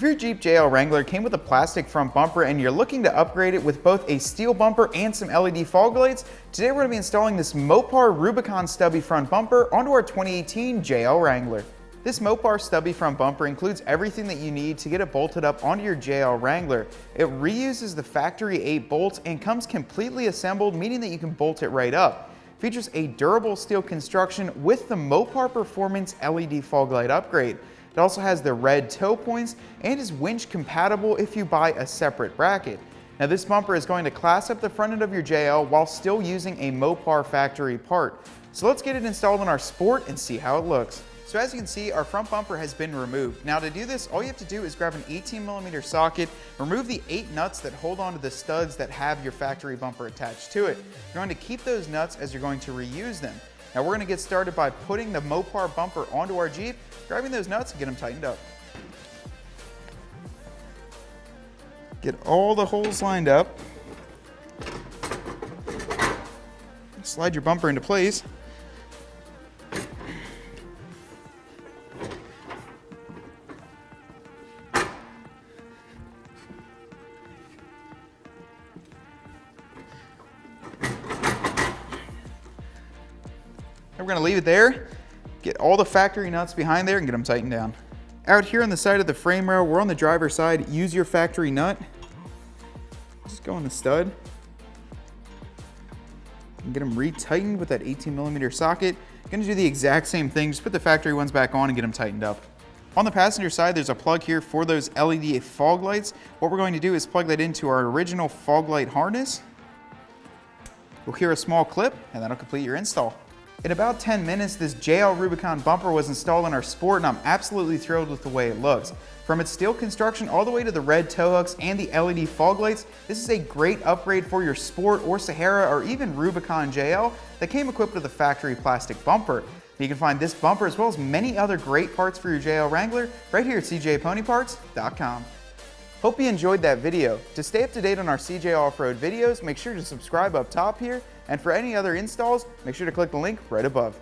If your Jeep JL Wrangler came with a plastic front bumper and you're looking to upgrade it with both a steel bumper and some LED fog lights, today we're going to be installing this Mopar Rubicon Stubby front bumper onto our 2018 JL Wrangler. This Mopar Stubby front bumper includes everything that you need to get it bolted up onto your JL Wrangler. It reuses the factory 8 bolts and comes completely assembled, meaning that you can bolt it right up. Features a durable steel construction with the Mopar Performance LED fog light upgrade. It also has the red toe points and is winch compatible if you buy a separate bracket. Now this bumper is going to class up the front end of your JL while still using a Mopar factory part. So let's get it installed on our Sport and see how it looks. So as you can see, our front bumper has been removed. Now to do this, all you have to do is grab an 18mm socket, remove the 8 nuts that hold onto the studs that have your factory bumper attached to it. You're going to keep those nuts as you're going to reuse them. Now we're going to get started by putting the Mopar bumper onto our Jeep, grabbing those nuts and get them tightened up. Get all the holes lined up. Slide your bumper into place. We're going to leave it there, get all the factory nuts behind there and get them tightened down. Out here on the side of the frame rail, we're on the driver's side, use your factory nut. Just go on the stud. And get them retightened with that 18mm socket. Going to do the exact same thing, just put the factory ones back on and get them tightened up. On the passenger side, there's a plug here for those LED fog lights. What we're going to do is plug that into our original fog light harness. You'll hear a small clip and that'll complete your install. In about 10 minutes, this JL Rubicon bumper was installed in our Sport and I'm absolutely thrilled with the way it looks. From its steel construction all the way to the red toe hooks and the LED fog lights, this is a great upgrade for your Sport or Sahara or even Rubicon JL that came equipped with a factory plastic bumper. You can find this bumper as well as many other great parts for your JL Wrangler right here at cjponyparts.com. Hope you enjoyed that video. To stay up to date on our CJ Off-Road videos, make sure to subscribe up top here. And for any other installs, make sure to click the link right above.